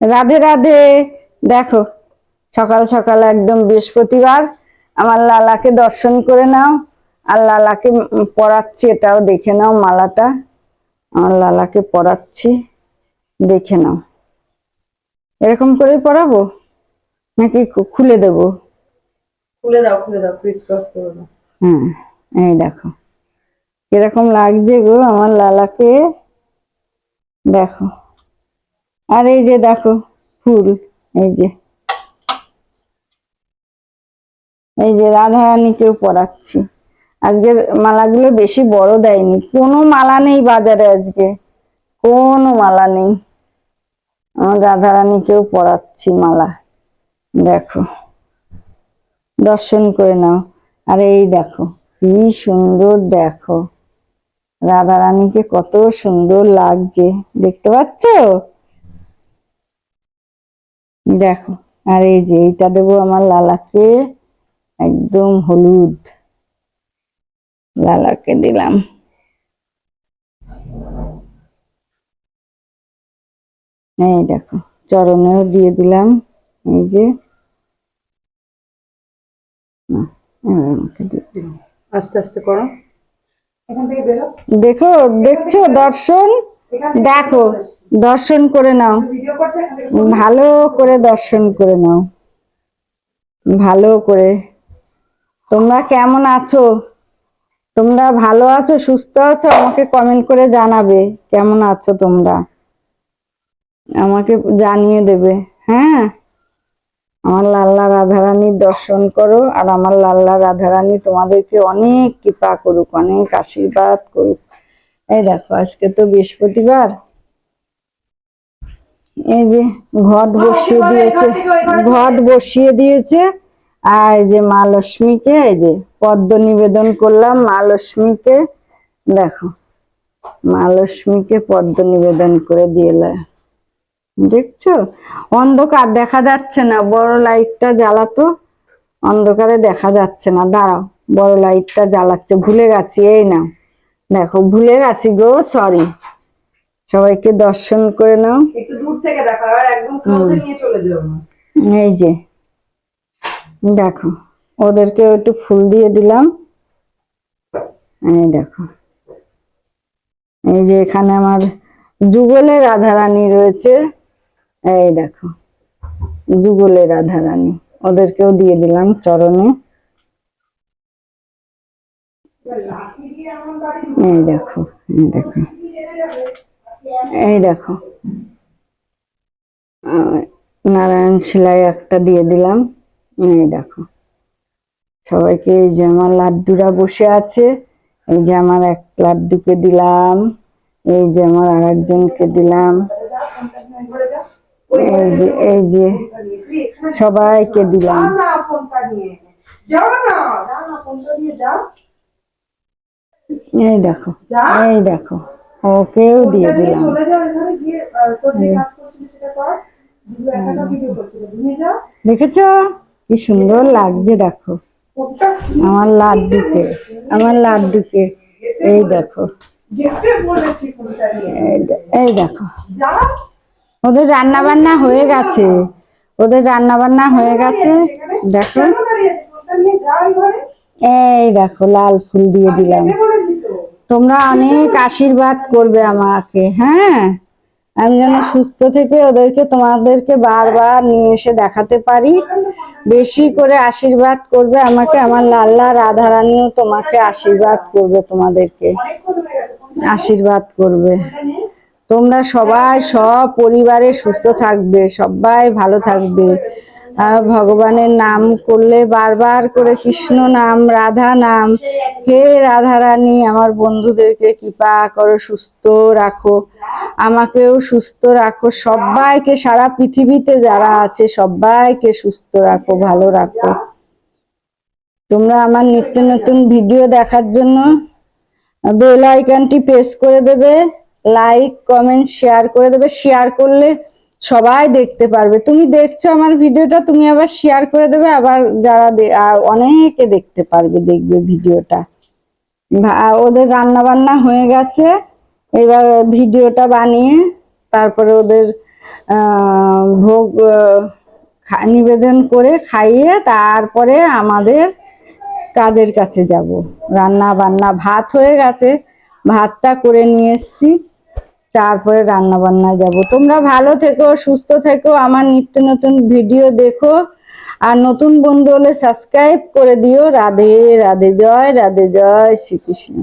রাধে রাধে। দেখো সকাল সকাল একদম বৃহস্পতিবার, আমার লালাকে দর্শন করে নাও। আর লালাকে পরাচ্ছি, এটাও দেখে নাও, মালাটা আমার লালাকে পরাচ্ছি, দেখে নাও। এরকম করে পরাবো নাকি খুলে দেবো? খুলে দাও, খুলে দাও, ক্রিস ক্রস করে দাও। হ্যাঁ, এই দেখো কিরকম লাগছে গো আমার লালাকে, দেখো। আর এই যে দেখো ফুল, এই যে রাধারানীকেও পরাচ্ছি। আজকের মালাগুলো বেশি বড় দেয়নি, কোনো মালা নেই বাজারে আজকে, কোনো মালা নেই। আমার রাধারানীকেও পরাচ্ছি মালা, দেখো দর্শন করে নাও। আর এই দেখো কি সুন্দর, দেখো রাধারানীকে কত সুন্দর লাগছে, দেখতে পাচ্ছ? দেখো। আর এই যে এইটা দেবো আমার লালাকে, একদম হলুদ, লালাকে দিলাম। এই দেখো চরণেও দিয়ে দিলাম, এই যে আস্তে আস্তে করো, এখান থেকে বেরো। দেখো, দেখছো দর্শন, দেখো দর্শন করে নাও, ভালো করে দর্শন করে নাও, ভালো করে। তোমরা কেমন আছো? তোমরা ভালো আছো, সুস্থ আছো? আমাকে কমেন্ট করে জানাবে কেমন আছো তোমরা, আমাকে জানিয়ে দেবে। হ্যাঁ, আমার লাল্লা রাধারানীর দর্শন করো, আর আমার লাল্লা রাধারানী তোমাদেরকে অনেক কৃপা করুক, অনেক আশীর্বাদ করুক। এই দেখো আজকে তো বৃহস্পতিবার, এই যে ঘট বসিয়ে দিয়েছে, ঘট বসিয়ে দিয়েছে। আর এই যে মা লক্ষ্মীকে, এই যে পদ্ম নিবেদন করলাম মা লক্ষ্মীকে, দেখো মা লক্ষ্মীকে পদ্ম নিবেদন করে দিলাম। দেখছো অন্ধকার, দেখা যাচ্ছে না, বড় লাইটটা জ্বালাতো, অন্ধকারে দেখা যাচ্ছে না, দাঁড়াও বড় লাইটটা জ্বালাচ্ছে, ভুলে গেছি। এই নাও, দেখো ভুলে গেছি গো, সরি। সবাইকে দর্শন করে নাও, একটু দূর থেকে দেখো, আর একদম ক্লোজে নিয়ে চলে যাও না। এই যে দেখো ওদেরকে একটু ফুল দিয়ে দিলাম। এই দেখো, এই যে এখানে আমার যুগলে রাধারানী রয়েছে, এই দেখো যুগলে রাধারানী, ওদেরকেও দিয়ে দিলাম চরণে। এই দেখো, এই দেখো, এই দেখো নারায়ণ শিলাই একটা দিয়ে দিলাম। এই দেখো সবাইকে, এই যে আমার লাড্ডুরা বসে আছে, এই যে আমার এক লাড্ডুকে দিলাম, এই যে আমার আর একজনকে দিলাম, এই যে এই যে সবাইকে দিলাম। এই দেখো, এই দেখো ওকেও দিয়ে দিলাম। দেখেছো কি সুন্দর লাগছে, দেখো আমার লাড্ডুকে, আমার লাড্ডুকে, এই দেখো, এই দেখো ওদের রান্না বান্না হয়ে গেছে, ওদের রান্না বান্না হয়ে গেছে। দেখো এই দেখো লাল ফুল দিয়ে দিলাম। তোমরা অনেক আশীর্বাদ করবে আমাকে, হ্যাঁ, আমি যেন সুস্থ থেকে ওদেরকে, তোমাদেরকে বারবার নিয়ে এসে দেখাতে পারি। বেশি করে আশীর্বাদ করবে আমাকে, আমার লাল্লা রাধারানীও তোমাকে আশীর্বাদ করবে, তোমাদেরকে আশীর্বাদ করবে। তোমরা সবাই সব পরিবারে সুস্থ থাকবে, সবাই ভালো থাকবে। ভগবানের নাম করলে বারবার করে কৃষ্ণ নাম, রাধা নাম, হে রাধারানী আমার বন্ধুদেরকে কৃপা করো, সুস্থ রাখো, আমাকেও সুস্থ রাখো, সবাইকে সারা পৃথিবীতে যারা আছে সবাইকে সুস্থ রাখো, ভালো রাখো। তোমরা আমার নিত্য নতুন ভিডিও দেখার জন্য বেল আইকনটি প্রেস করে দেবে, লাইক কমেন্ট শেয়ার করে দেবে। শেয়ার করলে সবাই দেখতে পারবে। তুমি দেখছো আমার ভিডিওটা, তুমি আবার শেয়ার করে দেবে, আবার যারা অনেকে দেখতে পারবে, দেখবে ভিডিওটা। ওদের রান্না বান্না হয়ে গেছে, এবার ভিডিওটা বানিয়ে তারপরে ওদের ভোগ নিবেদন করে খাইয়ে তারপরে আমাদের কাজের কাছে যাব। রান্না বান্না, ভাত হয়ে গেছে, ভাতটা করে নিয়ে এসছি, তারপরে রান্না বান্না যাব। তোমরা ভালো থেকো, সুস্থ থেকো, আমার নিত্য নতুন ভিডিও দেখো, আর নতুন বন্ধু হলে সাবস্ক্রাইব করে দিও। রাধে রাধে, জয় রাধে, জয় শ্রীকৃষ্ণ।